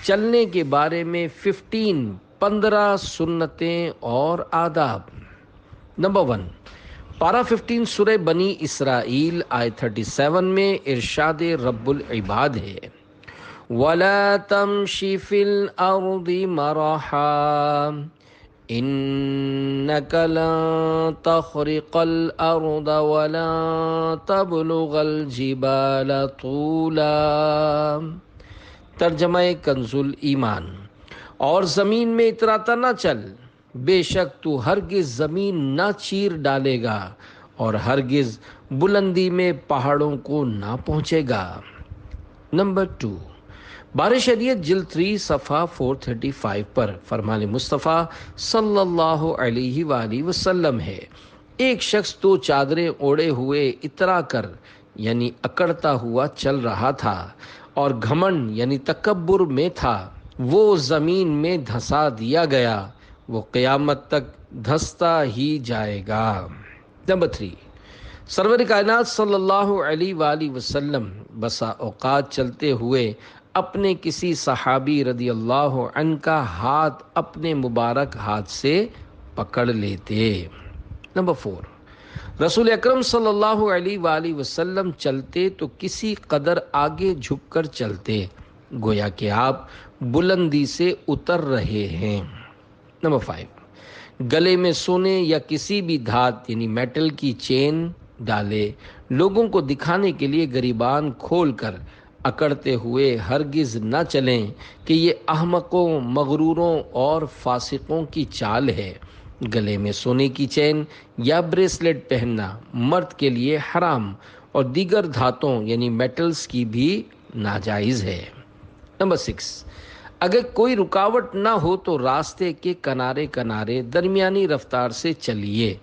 چلنے کے بارے میں 15 سنتیں اور آداب۔ نمبر 1، پارہ 15 سورہ بنی اسرائیل آیت 37 میں ارشاد رب العباد ہے، وَلَا تَمْشِ فِي الْأَرْضِ مَرَحًا إِنَّكَ لَن تَخْرِقَ الْأَرْضَ وَلَن تَبْلُغَ الْجِبَالَ طُولًا۔ ترجمہ کنز ایمان، اور زمین میں اتراتا نہ چل، بے شک تو ہرگز زمین نہ چیر ڈالے گا اور ہرگز بلندی میں پہاڑوں کو نہ پہنچے گا۔ نمبر 2، بارِ شریعت جلد 3 صفحہ 435 پر فرمان مصطفیٰ صلی اللہ علیہ وآلہ وسلم ہے، ایک شخص تو چادریں اوڑھے ہوئے اترا کر یعنی اکڑتا ہوا چل رہا تھا اور گھمنڈ یعنی تکبر میں تھا، وہ زمین میں دھسا دیا گیا، وہ قیامت تک دھستا ہی جائے گا۔ نمبر 3، سرور کائنات صلی اللہ علیہ وآلہ وسلم بسا اوقات چلتے ہوئے اپنے کسی صحابی رضی اللہ عنہ کا ہاتھ اپنے مبارک ہاتھ سے پکڑ لیتے۔ نمبر 4، رسول اکرم صلی اللہ علیہ وآلہ وسلم چلتے تو کسی قدر آگے جھک کر چلتے، گویا کہ آپ بلندی سے اتر رہے ہیں۔ نمبر 5، گلے میں سونے یا کسی بھی دھات یعنی میٹل کی چین ڈالے، لوگوں کو دکھانے کے لیے گریبان کھول کر اکڑتے ہوئے ہرگز نہ چلیں کہ یہ احمقوں، مغروروں اور فاسقوں کی چال ہے۔ گلے میں سونے کی چین یا بریسلیٹ پہننا مرد کے لیے حرام اور دیگر دھاتوں یعنی میٹلز کی بھی ناجائز ہے۔ نمبر 6، اگر کوئی رکاوٹ نہ ہو تو راستے کے کنارے درمیانی رفتار سے چلیے،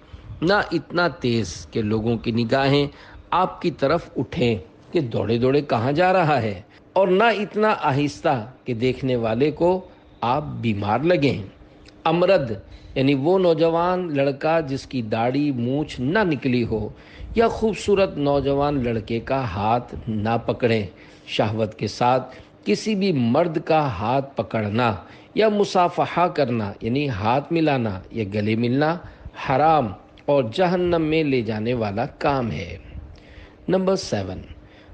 نہ اتنا تیز کہ لوگوں کی نگاہیں آپ کی طرف اٹھیں کہ دوڑے کہاں جا رہا ہے، اور نہ اتنا آہستہ کہ دیکھنے والے کو آپ بیمار لگیں۔ امرد یعنی وہ نوجوان لڑکا جس کی داڑھی مونچھ نہ نکلی ہو یا خوبصورت نوجوان لڑکے کا ہاتھ نہ پکڑیں۔ شہوت کے ساتھ کسی بھی مرد کا ہاتھ پکڑنا یا مصافحہ کرنا یعنی ہاتھ ملانا یا گلے ملنا حرام اور جہنم میں لے جانے والا کام ہے۔ نمبر 7،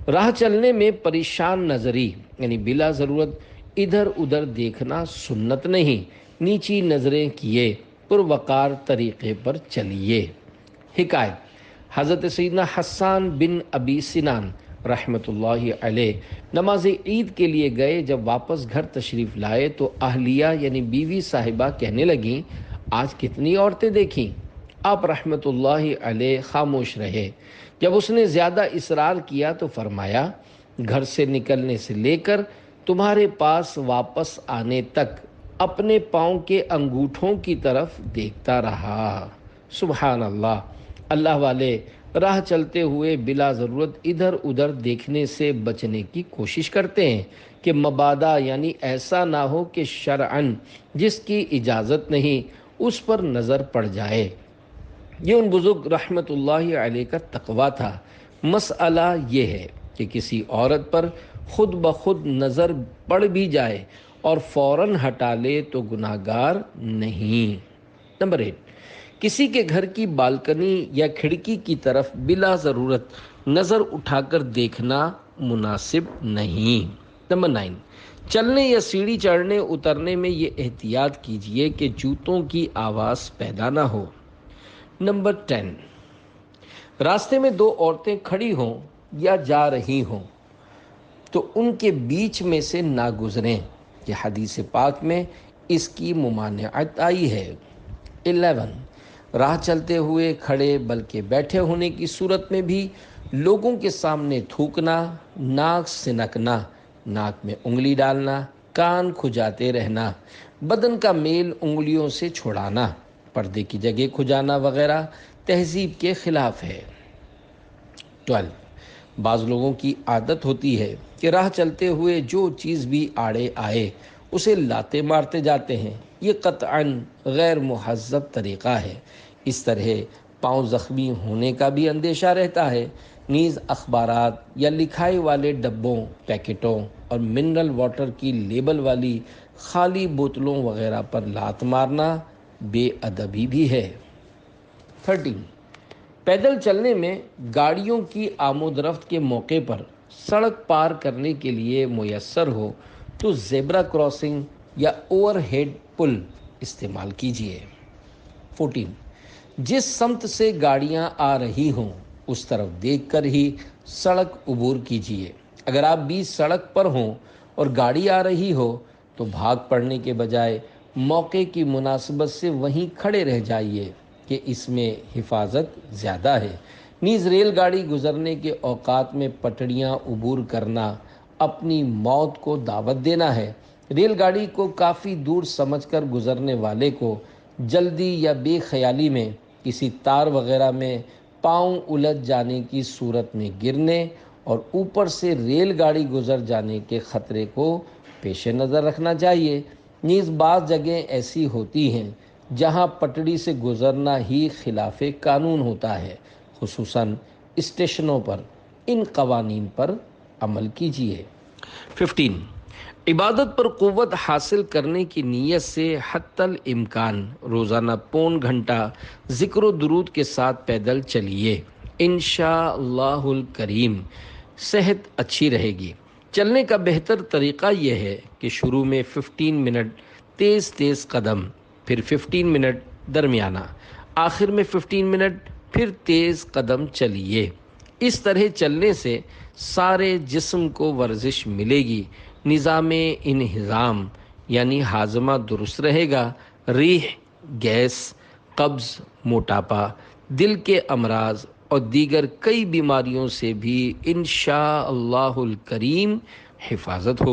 راہ چلنے میں پریشان نظری یعنی بلا ضرورت ادھر ادھر دیکھنا سنت نہیں، نیچی نظریں کیے پروقار طریقے پر چلیے۔ حکایت، حضرت سیدنا حسان بن ابی سنان رحمۃ اللہ علیہ نماز عید کے لیے گئے، جب واپس گھر تشریف لائے تو اہلیہ یعنی بیوی صاحبہ کہنے لگیں، آج کتنی عورتیں دیکھیں؟ آپ رحمۃ اللہ علیہ خاموش رہے۔ جب اس نے زیادہ اصرار کیا تو فرمایا، گھر سے نکلنے سے لے کر تمہارے پاس واپس آنے تک اپنے پاؤں کے انگوٹھوں کی طرف دیکھتا رہا۔ سبحان اللہ، اللہ والے راہ چلتے ہوئے بلا ضرورت ادھر ادھر دیکھنے سے بچنے کی کوشش کرتے ہیں کہ مبادا یعنی ایسا نہ ہو کہ شرعاً جس کی اجازت نہیں اس پر نظر پڑ جائے۔ یہ ان بزرگ رحمت اللہ علیہ کا تقویٰ تھا۔ مسئلہ یہ ہے کہ کسی عورت پر خود بخود نظر پڑ بھی جائے اور فوراً ہٹا لے تو گناہ گار نہیں۔ نمبر 8، کسی کے گھر کی بالکنی یا کھڑکی کی طرف بلا ضرورت نظر اٹھا کر دیکھنا مناسب نہیں۔ نمبر 9، چلنے یا سیڑھی چڑھنے اترنے میں یہ احتیاط کیجیے کہ جوتوں کی آواز پیدا نہ ہو۔ نمبر 10، راستے میں دو عورتیں کھڑی ہوں یا جا رہی ہوں تو ان کے بیچ میں سے نہ گزریں، یہ حدیث پاک میں اس کی ممانعت آئی ہے۔ 11، راہ چلتے ہوئے کھڑے بلکہ بیٹھے ہونے کی صورت میں بھی لوگوں کے سامنے تھوکنا، ناک سنکنا، ناک میں انگلی ڈالنا، کان کھجاتے رہنا، بدن کا میل انگلیوں سے چھڑانا، پردے کی جگہ کھجانا وغیرہ تہذیب کے خلاف ہے۔ 12، بعض لوگوں کی عادت ہوتی ہے کہ راہ چلتے ہوئے جو چیز بھی آڑے آئے اسے لاتے مارتے جاتے ہیں، یہ قطعاً غیر مہذب طریقہ ہے۔ اس طرح پاؤں زخمی ہونے کا بھی اندیشہ رہتا ہے۔ نیز اخبارات یا لکھائی والے ڈبوں، پیکٹوں اور منرل واٹر کی لیبل والی خالی بوتلوں وغیرہ پر لات مارنا بے ادبی بھی ہے۔ 13، پیدل چلنے میں گاڑیوں کی آمد و رفت کے موقع پر سڑک پار کرنے کے لیے میسر ہو تو زیبرا کراسنگ یا اوور ہیڈ پل استعمال کیجیے۔ 14، جس سمت سے گاڑیاں آ رہی ہوں اس طرف دیکھ کر ہی سڑک عبور کیجیے۔ اگر آپ بیچ سڑک پر ہوں اور گاڑی آ رہی ہو تو بھاگ پڑنے کے بجائے موقع کی مناسبت سے وہیں کھڑے رہ جائیے کہ اس میں حفاظت زیادہ ہے۔ نیز ریل گاڑی گزرنے کے اوقات میں پٹڑیاں عبور کرنا اپنی موت کو دعوت دینا ہے۔ ریل گاڑی کو کافی دور سمجھ کر گزرنے والے کو جلدی یا بے خیالی میں کسی تار وغیرہ میں پاؤں الجھ جانے کی صورت میں گرنے اور اوپر سے ریل گاڑی گزر جانے کے خطرے کو پیش نظر رکھنا چاہیے۔ نیز بعض جگہیں ایسی ہوتی ہیں جہاں پٹڑی سے گزرنا ہی خلاف قانون ہوتا ہے، خصوصاً اسٹیشنوں پر۔ ان قوانین پر عمل کیجیے۔ 15، عبادت پر قوت حاصل کرنے کی نیت سے حتی الامکان روزانہ پون گھنٹہ ذکر و درود کے ساتھ پیدل چلیے۔ انشاءاللہ الکریم صحت اچھی رہے گی۔ چلنے کا بہتر طریقہ یہ ہے کہ شروع میں 15 منٹ تیز قدم، پھر 15 منٹ درمیانہ، آخر میں 15 منٹ پھر تیز قدم چلیے۔ اس طرح چلنے سے سارے جسم کو ورزش ملے گی، نظام انہضام یعنی ہاضمہ درست رہے گا، ریح، گیس، قبض، موٹاپا، دل کے امراض اور دیگر کئی بیماریوں سے بھی انشاءاللہ الکریم حفاظت ہوگی۔